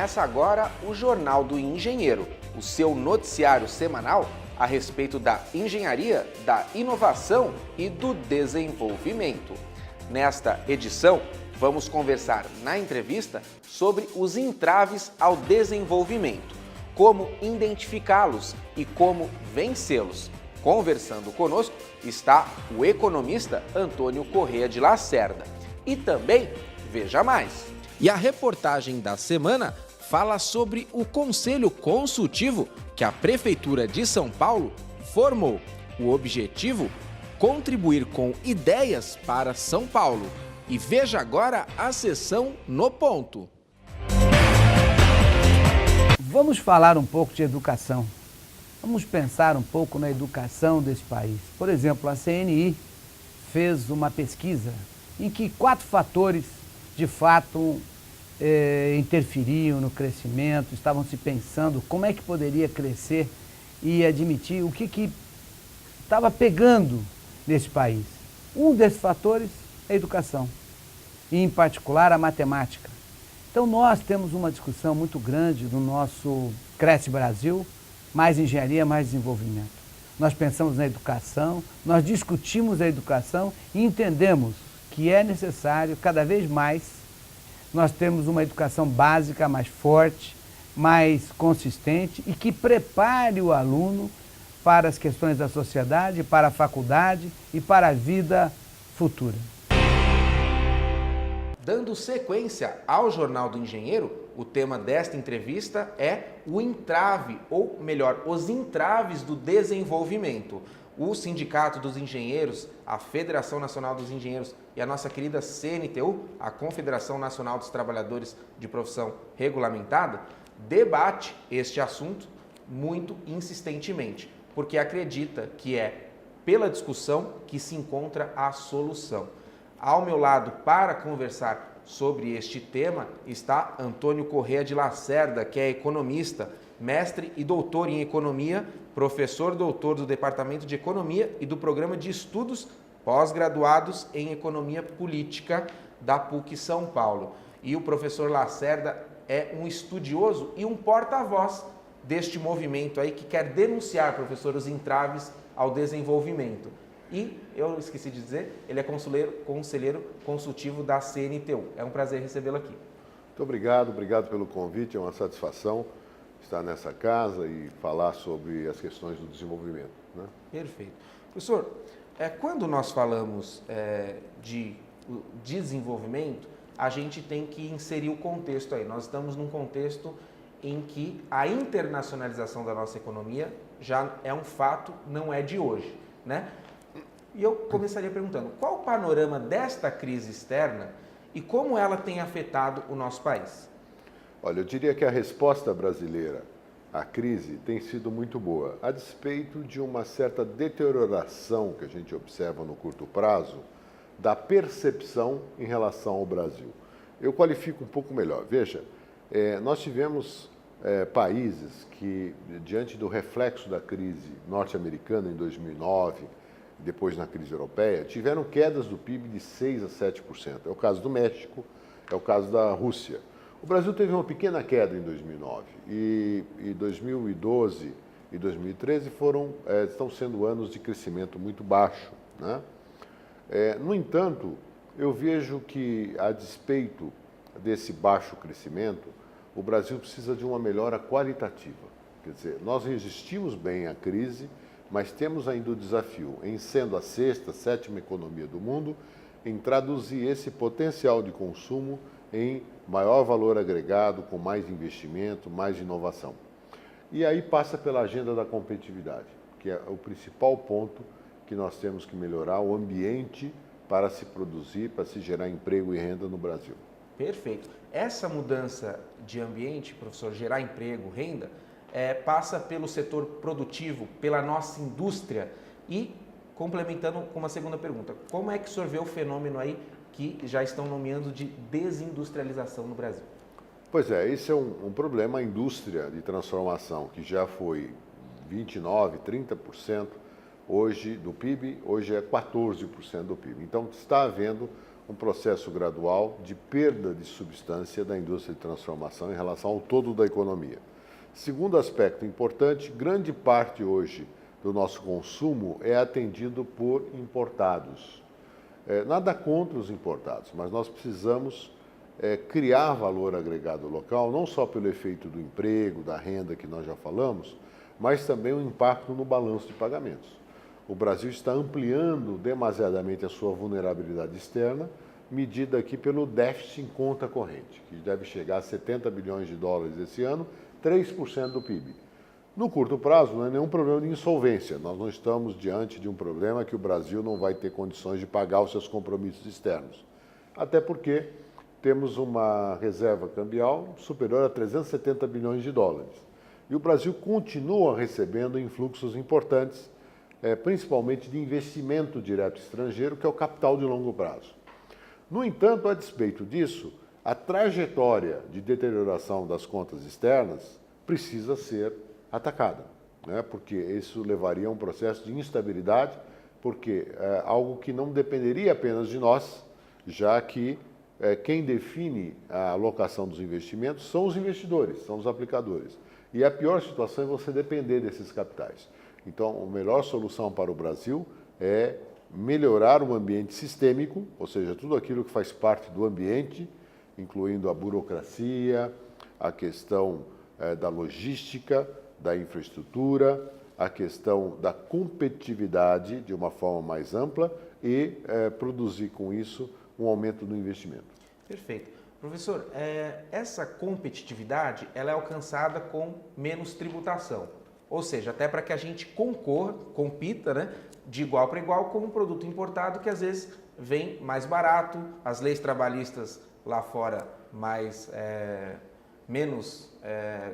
Começa agora o Jornal do Engenheiro, o seu noticiário semanal a respeito da engenharia, da inovação e do desenvolvimento. Nesta edição, vamos conversar na entrevista sobre os entraves ao desenvolvimento, como identificá-los e como vencê-los. Conversando conosco está o economista Antônio Corrêa de Lacerda. E também, veja mais. E a reportagem da semana fala sobre o Conselho Consultivo que a Prefeitura de São Paulo formou. O objetivo? Contribuir com ideias para São Paulo. E veja agora a sessão No Ponto. Vamos falar um pouco de educação. Vamos pensar um pouco na educação desse país. Por exemplo, a CNI fez uma pesquisa em que 4 fatores, de fato, interferiam no crescimento, estavam se pensando como é que poderia crescer e admitir o que estava pegando nesse país. Um desses fatores é a educação, e em particular a matemática. Então nós temos uma discussão muito grande no nosso Cresce Brasil, mais engenharia, mais desenvolvimento. Nós pensamos na educação, nós discutimos a educação e entendemos que é necessário cada vez mais nós temos uma educação básica mais forte, mais consistente e que prepare o aluno para as questões da sociedade, para a faculdade e para a vida futura. Dando sequência ao Jornal do Engenheiro, o tema desta entrevista é o entrave, ou melhor, os entraves do desenvolvimento. O Sindicato dos Engenheiros, a Federação Nacional dos Engenheiros e a nossa querida CNTU, a Confederação Nacional dos Trabalhadores de Profissão Regulamentada, debate este assunto muito insistentemente, porque acredita que é pela discussão que se encontra a solução. Ao meu lado, para conversar sobre este tema, está Antônio Corrêa de Lacerda, que é economista, mestre e doutor em economia, professor doutor do Departamento de Economia e do Programa de Estudos Pós-Graduados em Economia Política da PUC São Paulo. E o professor Lacerda é um estudioso e um porta-voz deste movimento aí que quer denunciar, professor, os entraves ao desenvolvimento. E, eu esqueci de dizer, ele é conselheiro consultivo da CNTU. É um prazer recebê-lo aqui. Muito obrigado pelo convite, é uma satisfação estar nessa casa e falar sobre as questões do desenvolvimento, né? Perfeito. Professor, quando nós falamos de desenvolvimento, a gente tem que inserir o contexto aí. Nós estamos num contexto em que a internacionalização da nossa economia já é um fato, não é de hoje, né? E eu começaria perguntando, qual o panorama desta crise externa e como ela tem afetado o nosso país? Olha, eu diria que a resposta brasileira à crise tem sido muito boa, a despeito de uma certa deterioração que a gente observa no curto prazo da percepção em relação ao Brasil. Eu qualifico um pouco melhor. Veja, nós tivemos países que, diante do reflexo da crise norte-americana em 2009, depois na crise europeia, tiveram quedas do PIB de 6% a 7%. É o caso do México, é o caso da Rússia. O Brasil teve uma pequena queda em 2009 e 2012 e 2013 estão sendo anos de crescimento muito baixo, né? No entanto, eu vejo que, a despeito desse baixo crescimento, o Brasil precisa de uma melhora qualitativa. Quer dizer, nós resistimos bem à crise, mas temos ainda o desafio, em sendo a 6ª, 7ª economia do mundo, em traduzir esse potencial de consumo em maior valor agregado, com mais investimento, mais inovação. E aí passa pela agenda da competitividade, que é o principal ponto que nós temos que melhorar, o ambiente para se produzir, para se gerar emprego e renda no Brasil. Perfeito. Essa mudança de ambiente, professor, gerar emprego, renda, passa pelo setor produtivo, pela nossa indústria e, complementando com uma segunda pergunta, como é que o senhor vê o fenômeno aí que já estão nomeando de desindustrialização no Brasil? Pois é, esse é um problema. A indústria de transformação, que já foi 29%, 30% hoje do PIB, hoje é 14% do PIB. Então está havendo um processo gradual de perda de substância da indústria de transformação em relação ao todo da economia. Segundo aspecto importante, grande parte hoje do nosso consumo é atendido por importados. Nada contra os importados, mas nós precisamos criar valor agregado local, não só pelo efeito do emprego, da renda que nós já falamos, mas também o impacto no balanço de pagamentos. O Brasil está ampliando demasiadamente a sua vulnerabilidade externa, medida aqui pelo déficit em conta corrente, que deve chegar a 70 bilhões de dólares esse ano, 3% do PIB. No curto prazo, não é nenhum problema de insolvência. Nós não estamos diante de um problema que o Brasil não vai ter condições de pagar os seus compromissos externos. Até porque temos uma reserva cambial superior a 370 bilhões de dólares. E o Brasil continua recebendo influxos importantes, principalmente de investimento direto estrangeiro, que é o capital de longo prazo. No entanto, a despeito disso, a trajetória de deterioração das contas externas precisa ser atacada, né? Porque isso levaria a um processo de instabilidade, porque é algo que não dependeria apenas de nós, já que quem define a alocação dos investimentos são os investidores, são os aplicadores. E a pior situação é você depender desses capitais. Então, a melhor solução para o Brasil é melhorar o ambiente sistêmico, ou seja, tudo aquilo que faz parte do ambiente, incluindo a burocracia, a questão da logística, da infraestrutura, a questão da competitividade de uma forma mais ampla e produzir com isso um aumento do investimento. Perfeito. Professor, essa competitividade ela é alcançada com menos tributação, ou seja, até para que a gente compita, né, de igual para igual com um produto importado que às vezes vem mais barato, as leis trabalhistas lá fora menos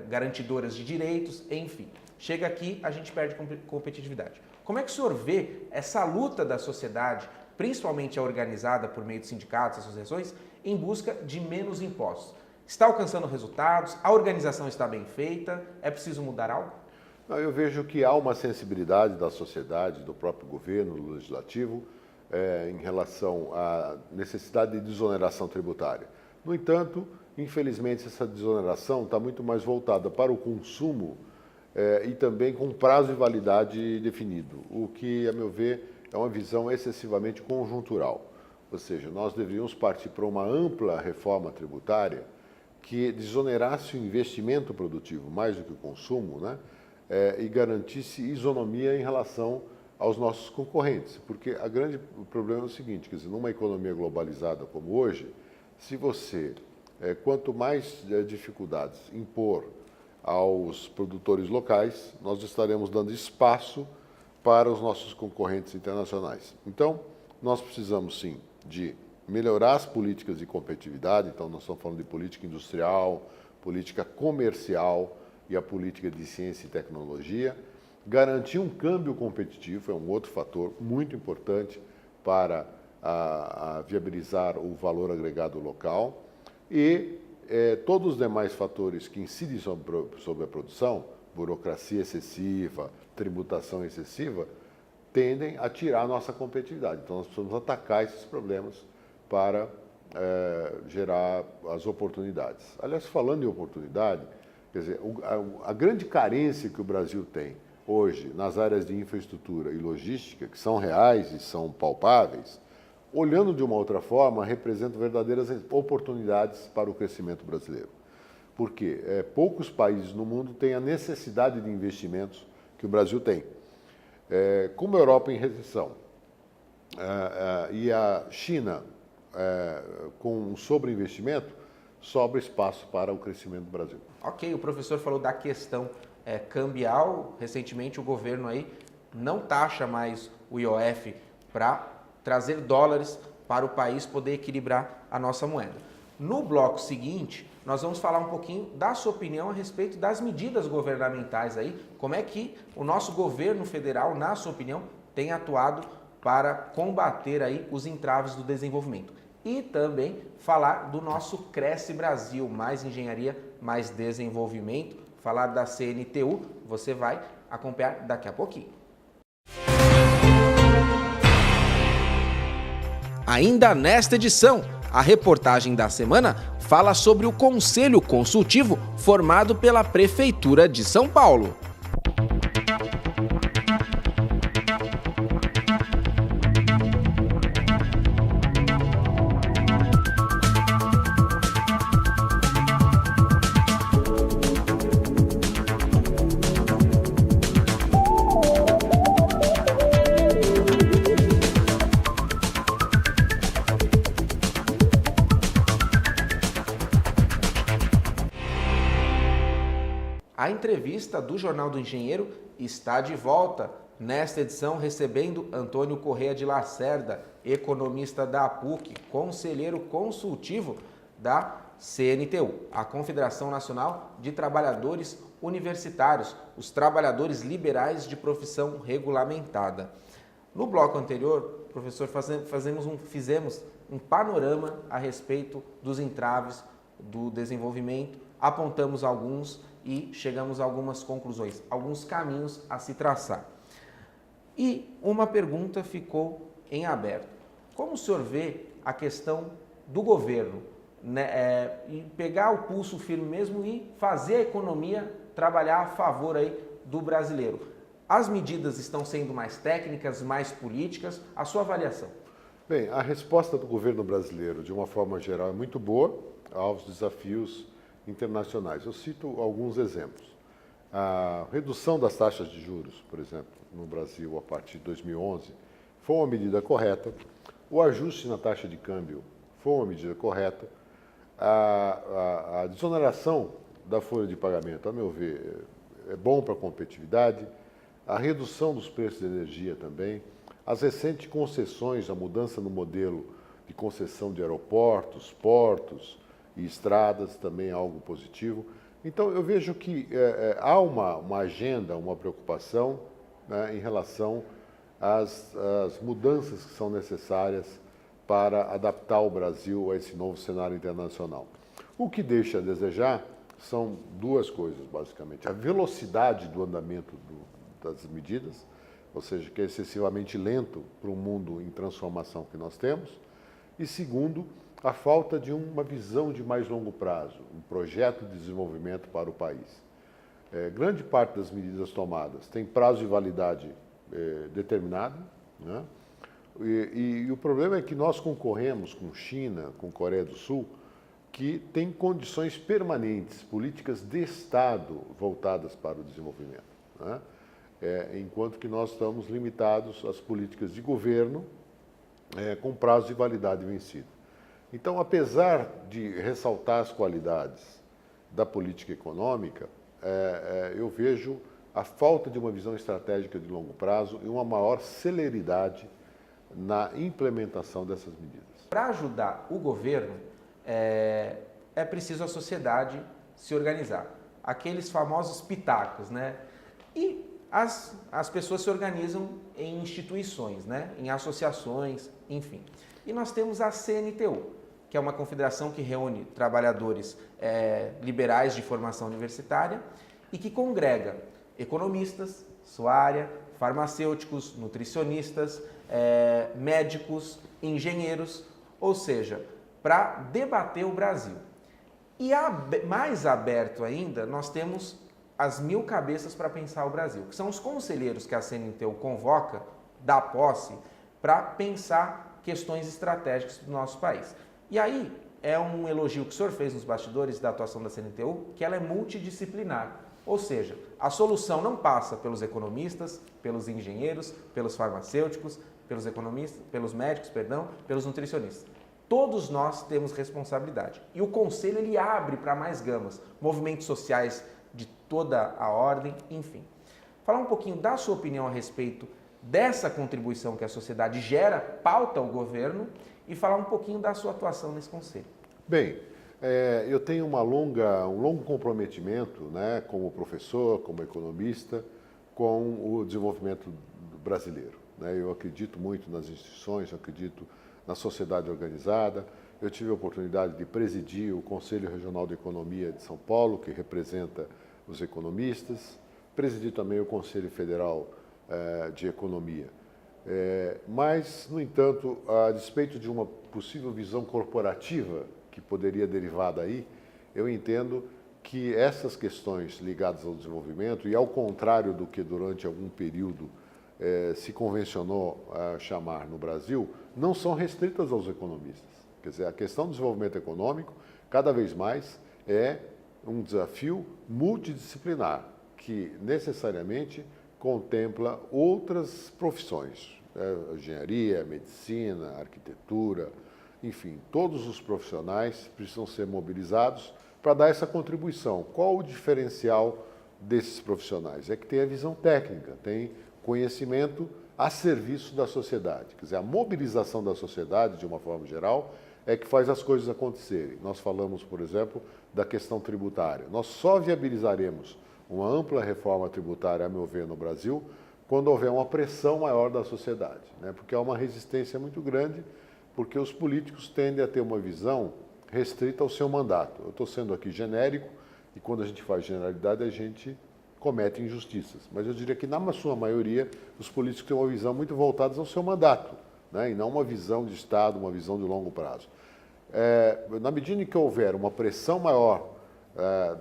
garantidoras de direitos, enfim. Chega aqui, a gente perde competitividade. Como é que o senhor vê essa luta da sociedade, principalmente a organizada por meio de sindicatos, associações, em busca de menos impostos? Está alcançando resultados? A organização está bem feita? É preciso mudar algo? Não, eu vejo que há uma sensibilidade da sociedade, do próprio governo, do legislativo, em relação à necessidade de desoneração tributária. No entanto, infelizmente, essa desoneração está muito mais voltada para o consumo e também com prazo de validade definido, o que, a meu ver, é uma visão excessivamente conjuntural. Ou seja, nós deveríamos partir para uma ampla reforma tributária que desonerasse o investimento produtivo mais do que o consumo, né? E garantisse isonomia em relação aos nossos concorrentes. Porque o problema é o seguinte, quer dizer, numa economia globalizada como hoje, se você, quanto mais dificuldades impor aos produtores locais, nós estaremos dando espaço para os nossos concorrentes internacionais. Então, nós precisamos sim de melhorar as políticas de competitividade, então nós estamos falando de política industrial, política comercial e a política de ciência e tecnologia, garantir um câmbio competitivo é um outro fator muito importante para viabilizar o valor agregado local e todos os demais fatores que incidem sobre a produção, burocracia excessiva, tributação excessiva, tendem a tirar a nossa competitividade. Então, nós precisamos atacar esses problemas para gerar as oportunidades. Aliás, falando em oportunidade, quer dizer, a grande carência que o Brasil tem hoje nas áreas de infraestrutura e logística, que são reais e são palpáveis, olhando de uma outra forma, representam verdadeiras oportunidades para o crescimento brasileiro. Porque poucos países no mundo têm a necessidade de investimentos que o Brasil tem. Como a Europa em recessão e a China com um sobreinvestimento, sobra espaço para o crescimento do Brasil. Ok, o professor falou da questão cambial. Recentemente o governo aí não taxa mais o IOF para trazer dólares para o país poder equilibrar a nossa moeda. No bloco seguinte, nós vamos falar um pouquinho da sua opinião a respeito das medidas governamentais aí, como é que o nosso governo federal, na sua opinião, tem atuado para combater aí os entraves do desenvolvimento. E também falar do nosso Cresce Brasil, mais engenharia, mais desenvolvimento, falar da CNTU, você vai acompanhar daqui a pouquinho. Ainda nesta edição, a reportagem da semana fala sobre o Conselho Consultivo formado pela Prefeitura de São Paulo. A entrevista do Jornal do Engenheiro está de volta, nesta edição recebendo Antônio Corrêa de Lacerda, economista da PUC, conselheiro consultivo da CNTU, a Confederação Nacional de Trabalhadores Universitários, os trabalhadores liberais de profissão regulamentada. No bloco anterior, professor, fizemos um panorama a respeito dos entraves do desenvolvimento, apontamos alguns e chegamos a algumas conclusões, alguns caminhos a se traçar. E uma pergunta ficou em aberto. Como o senhor vê a questão do governo, né, e pegar o pulso firme mesmo e fazer a economia trabalhar a favor aí do brasileiro? As medidas estão sendo mais técnicas, mais políticas? A sua avaliação? Bem, a resposta do governo brasileiro, de uma forma geral, é muito boa aos desafios internacionais. Eu cito alguns exemplos. A redução das taxas de juros, por exemplo, no Brasil a partir de 2011, foi uma medida correta. O ajuste na taxa de câmbio foi uma medida correta. A desoneração da folha de pagamento, a meu ver, é bom para a competitividade. A redução dos preços de energia também. As recentes concessões, a mudança no modelo de concessão de aeroportos, portos e estradas também é algo positivo. Então, eu vejo que há uma agenda, uma preocupação, né, em relação às mudanças que são necessárias para adaptar o Brasil a esse novo cenário internacional. O que deixa a desejar são duas coisas, basicamente. A velocidade do andamento das medidas, ou seja, que é excessivamente lento para um mundo em transformação que nós temos. E segundo, a falta de uma visão de mais longo prazo, um projeto de desenvolvimento para o país. Grande parte das medidas tomadas tem prazo de validade determinado, né? E o problema é que nós concorremos com China, com Coreia do Sul, que tem condições permanentes, políticas de Estado voltadas para o desenvolvimento, né? Enquanto que nós estamos limitados às políticas de governo com prazo de validade vencido. Então, apesar de ressaltar as qualidades da política econômica, eu vejo a falta de uma visão estratégica de longo prazo e uma maior celeridade na implementação dessas medidas. Para ajudar o governo, é preciso a sociedade se organizar. Aqueles famosos pitacos, né? E as pessoas se organizam em instituições, né? Em associações, enfim. E nós temos a CNTU, que é uma confederação que reúne trabalhadores liberais de formação universitária e que congrega economistas, sua área, farmacêuticos, nutricionistas, médicos, engenheiros, ou seja, para debater o Brasil. E mais aberto ainda, nós temos as 1000 cabeças para pensar o Brasil, que são os conselheiros que a CNTU convoca, dá posse, para pensar questões estratégicas do nosso país. E aí, é um elogio que o senhor fez nos bastidores da atuação da CNTU, que ela é multidisciplinar. Ou seja, a solução não passa pelos economistas, pelos engenheiros, pelos farmacêuticos, pelos economistas, pelos médicos, pelos nutricionistas. Todos nós temos responsabilidade. E o Conselho ele abre para mais gamas, movimentos sociais de toda a ordem, enfim. Falar um pouquinho da sua opinião a respeito dessa contribuição que a sociedade gera, pauta o governo, e falar um pouquinho da sua atuação nesse Conselho. Bem, eu tenho um longo comprometimento, né, como professor, como economista, com o desenvolvimento brasileiro, né? Eu acredito muito nas instituições, eu acredito na sociedade organizada. Eu tive a oportunidade de presidir o Conselho Regional de Economia de São Paulo, que representa os economistas. Presidi também o Conselho Federal de Economia. Mas, no entanto, a despeito de uma possível visão corporativa que poderia derivar daí, eu entendo que essas questões ligadas ao desenvolvimento, e ao contrário do que durante algum período se convencionou a chamar no Brasil, não são restritas aos economistas. Quer dizer, a questão do desenvolvimento econômico, cada vez mais, é um desafio multidisciplinar, que necessariamente contempla outras profissões, engenharia, medicina, arquitetura, enfim, todos os profissionais precisam ser mobilizados para dar essa contribuição. Qual o diferencial desses profissionais? É que tem a visão técnica, tem conhecimento a serviço da sociedade. Quer dizer, a mobilização da sociedade, de uma forma geral, é que faz as coisas acontecerem. Nós falamos, por exemplo, da questão tributária. Nós só viabilizaremos uma ampla reforma tributária, a meu ver, no Brasil, quando houver uma pressão maior da sociedade, né? Porque há uma resistência muito grande, porque os políticos tendem a ter uma visão restrita ao seu mandato. Eu estou sendo aqui genérico, e quando a gente faz generalidade, a gente comete injustiças. Mas eu diria que, na sua maioria, os políticos têm uma visão muito voltada ao seu mandato, né? E não uma visão de Estado, uma visão de longo prazo. Na medida em que houver uma pressão maior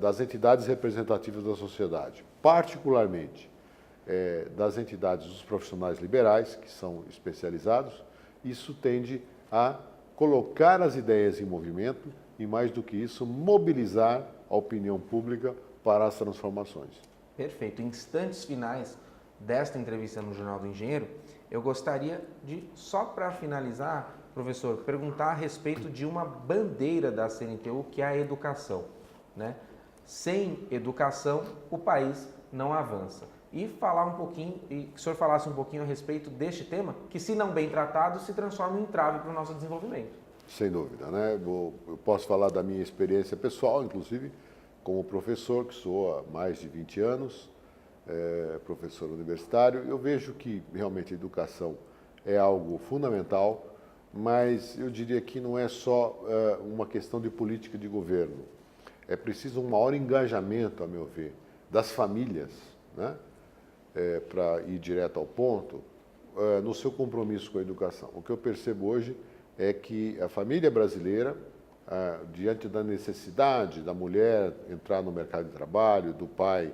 das entidades representativas da sociedade, particularmente das entidades dos profissionais liberais, que são especializados, isso tende a colocar as ideias em movimento e, mais do que isso, mobilizar a opinião pública para as transformações. Perfeito. Em instantes finais desta entrevista no Jornal do Engenheiro, eu gostaria de, só para finalizar, professor, perguntar a respeito de uma bandeira da CNTU, que é a educação, né? Sem educação, o país não avança. E falar um pouquinho, e que o senhor falasse um pouquinho a respeito deste tema, que, se não bem tratado, se transforma em entrave para o nosso desenvolvimento. Sem dúvida, né? Eu posso falar da minha experiência pessoal, inclusive, como professor, que sou há mais de 20 anos, professor universitário. Eu vejo que, realmente, a educação é algo fundamental, mas eu diria que não é só uma questão de política de governo. É preciso um maior engajamento, a meu ver, das famílias, né? Para ir direto ao ponto, no seu compromisso com a educação. O que eu percebo hoje é que a família brasileira, diante da necessidade da mulher entrar no mercado de trabalho, do pai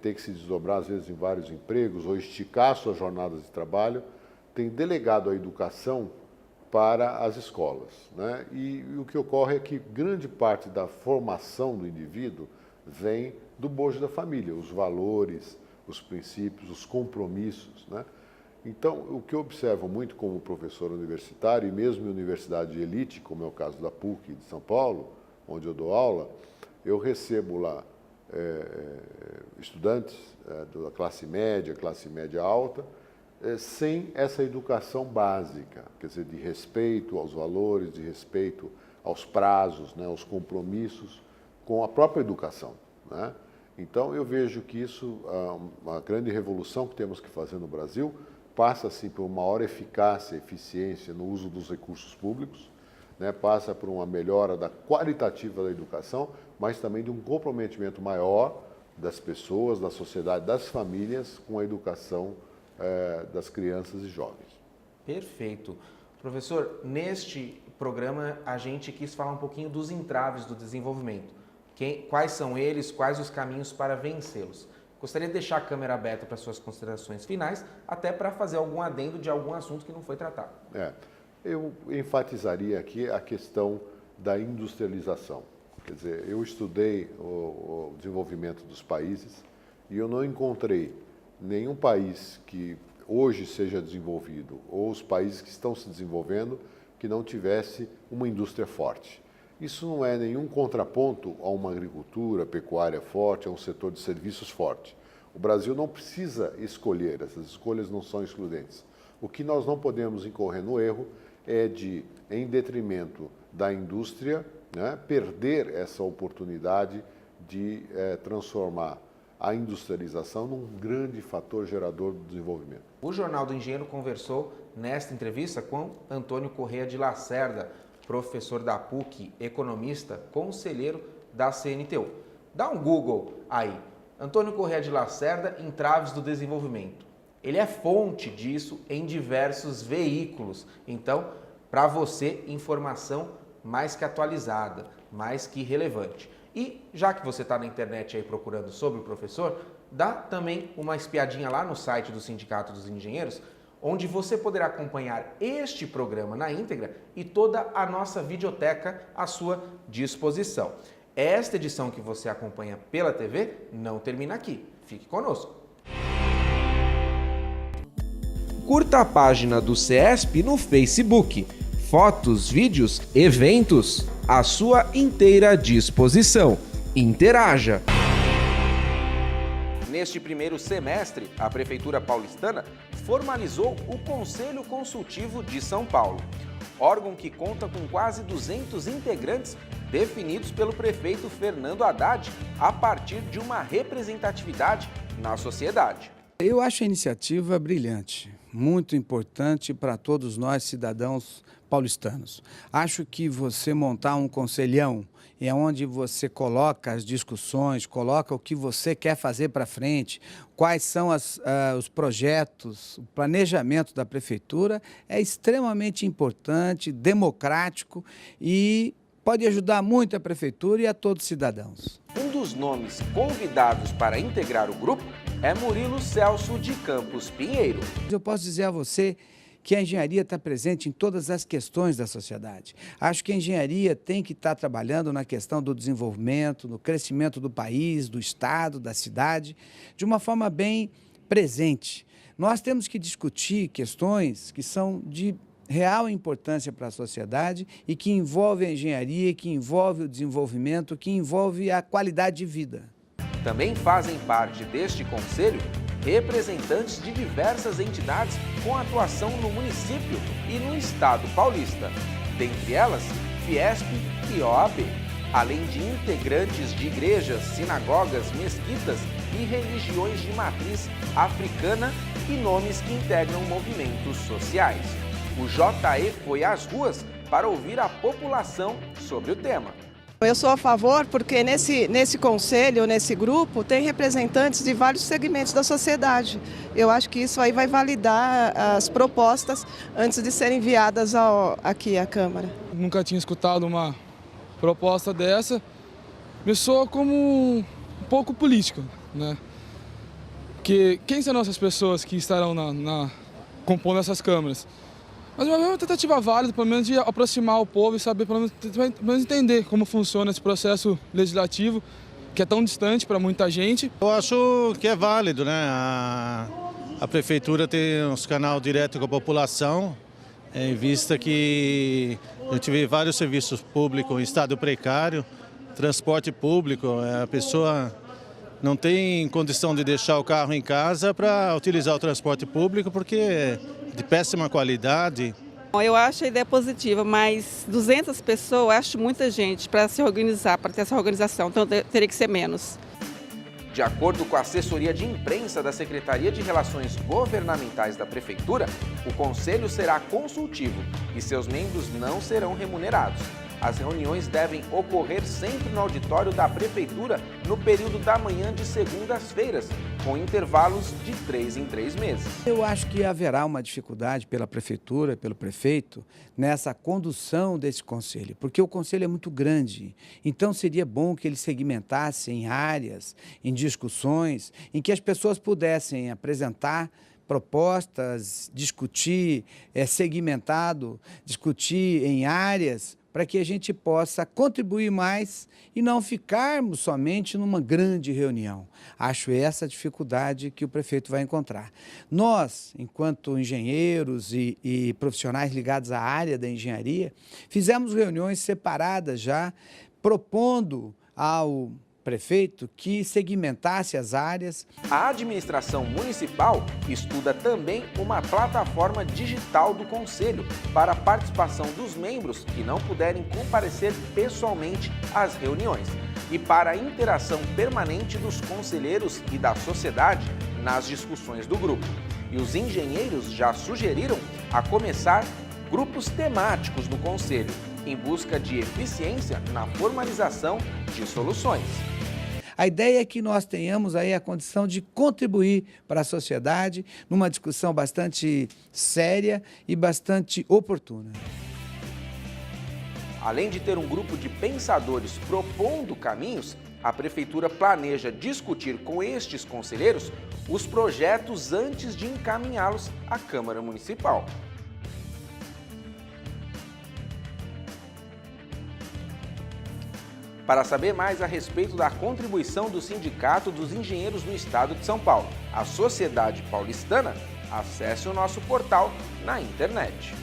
ter que se desdobrar, às vezes, em vários empregos, ou esticar suas jornadas de trabalho, tem delegado a educação para as escolas, né? E o que ocorre é que grande parte da formação do indivíduo vem do bojo da família, os valores, os princípios, os compromissos, né? Então, o que eu observo muito como professor universitário, e mesmo em universidade de elite, como é o caso da PUC de São Paulo, onde eu dou aula, eu recebo lá estudantes da classe média alta, sem essa educação básica, quer dizer, de respeito aos valores, de respeito aos prazos, né, aos compromissos com a própria educação, né? Então, eu vejo que isso, uma grande revolução que temos que fazer no Brasil, passa, assim, por uma maior eficácia, eficiência no uso dos recursos públicos, né? Passa por uma melhora da qualitativa da educação, mas também de um comprometimento maior das pessoas, da sociedade, das famílias com a educação das crianças e jovens. Perfeito. Professor, neste programa a gente quis falar um pouquinho dos entraves do desenvolvimento. Quais são eles, quais os caminhos para vencê-los? Gostaria de deixar a câmera aberta para suas considerações finais, até para fazer algum adendo de algum assunto que não foi tratado. Eu enfatizaria aqui a questão da industrialização. Quer dizer, eu estudei o desenvolvimento dos países e eu não encontrei nenhum país que hoje seja desenvolvido, ou os países que estão se desenvolvendo, que não tivesse uma indústria forte. Isso não é nenhum contraponto a uma agricultura, pecuária forte, a um setor de serviços forte. O Brasil não precisa escolher, essas escolhas não são excludentes. O que nós não podemos incorrer no erro é de, em detrimento da indústria, né, perder essa oportunidade de transformar a industrialização num grande fator gerador do desenvolvimento. O Jornal do Engenheiro conversou nesta entrevista com Antônio Corrêa de Lacerda, professor da PUC, economista, conselheiro da CNTU. Dá um Google aí. Antônio Corrêa de Lacerda, entraves do desenvolvimento. ele é fonte disso em diversos veículos. Então, para você, informação mais que atualizada, mais que relevante. E já que você está na internet aí procurando sobre o professor, dá também uma espiadinha lá no site do Sindicato dos Engenheiros, onde você poderá acompanhar este programa na íntegra e toda a nossa videoteca à sua disposição. Esta edição que você acompanha pela TV não termina aqui. Fique conosco. Curta a página do CESP no Facebook. Fotos, vídeos, eventos à sua inteira disposição. Interaja! Neste primeiro semestre, a Prefeitura paulistana formalizou o Conselho Consultivo de São Paulo, órgão que conta com quase 200 integrantes definidos pelo prefeito Fernando Haddad a partir de uma representatividade na sociedade. Eu acho a iniciativa brilhante, muito importante para todos nós cidadãos paulistanos. Acho que você montar um conselhão é onde você coloca as discussões, coloca o que você quer fazer para frente, quais são os projetos, o planejamento da prefeitura, é extremamente importante, democrático e pode ajudar muito a prefeitura e a todos os cidadãos. Um dos nomes convidados para integrar o grupo é Murilo Celso de Campos Pinheiro. Eu posso dizer a você que a engenharia está presente em todas as questões da sociedade. Acho que a engenharia tem que estar trabalhando na questão do desenvolvimento, no crescimento do país, do estado, da cidade, de uma forma bem presente. Nós temos que discutir questões que são de real importância para a sociedade e que envolvem a engenharia, que envolve o desenvolvimento, que envolve a qualidade de vida. Também fazem parte deste conselho representantes de diversas entidades com atuação no município e no estado paulista, dentre elas Fiesp e OAB, além de integrantes de igrejas, sinagogas, mesquitas e religiões de matriz africana e nomes que integram movimentos sociais. O JE foi às ruas para ouvir a população sobre o tema. Eu sou a favor porque nesse conselho, nesse grupo, tem representantes de vários segmentos da sociedade. Eu acho que isso aí vai validar as propostas antes de serem enviadas aqui à Câmara. Nunca tinha escutado uma proposta dessa. Me soa como um pouco político, né? Porque quem serão essas pessoas que estarão compondo essas câmaras? Mas é uma tentativa válida, pelo menos, de aproximar o povo e saber, pelo menos entender como funciona esse processo legislativo, que é tão distante para muita gente. Eu acho que é válido, né? A prefeitura tem um canal direto com a população, em vista que eu tive vários serviços públicos em estado precário, transporte público, a pessoa não tem condição de deixar o carro em casa para utilizar o transporte público porque é de péssima qualidade. Eu acho a ideia positiva, mas 200 pessoas, eu acho muita gente para se organizar, para ter essa organização, então teria que ser menos. De acordo com a assessoria de imprensa da Secretaria de Relações Governamentais da Prefeitura, o Conselho será consultivo e seus membros não serão remunerados. As reuniões devem ocorrer sempre no auditório da Prefeitura no período da manhã de segundas-feiras, com intervalos de 3 em 3 meses. Eu acho que haverá uma dificuldade pela Prefeitura, pelo prefeito, nessa condução desse conselho, porque o conselho é muito grande. Então seria bom que ele segmentasse em áreas, em discussões, em que as pessoas pudessem apresentar propostas, discutir segmentado, discutir em áreas, para que a gente possa contribuir mais e não ficarmos somente numa grande reunião. Acho essa a dificuldade que o prefeito vai encontrar. Nós, enquanto engenheiros e profissionais ligados à área da engenharia, fizemos reuniões separadas já, propondo ao prefeito que segmentasse as áreas. A administração municipal estuda também uma plataforma digital do Conselho para a participação dos membros que não puderem comparecer pessoalmente às reuniões e para a interação permanente dos conselheiros e da sociedade nas discussões do grupo. E os engenheiros já sugeriram a começar grupos temáticos no Conselho, em busca de eficiência na formalização de soluções. A ideia é que nós tenhamos aí a condição de contribuir para a sociedade numa discussão bastante séria e bastante oportuna. Além de ter um grupo de pensadores propondo caminhos, a Prefeitura planeja discutir com estes conselheiros os projetos antes de encaminhá-los à Câmara Municipal. Para saber mais a respeito da contribuição do Sindicato dos Engenheiros do Estado de São Paulo, a Sociedade Paulistana, acesse o nosso portal na internet.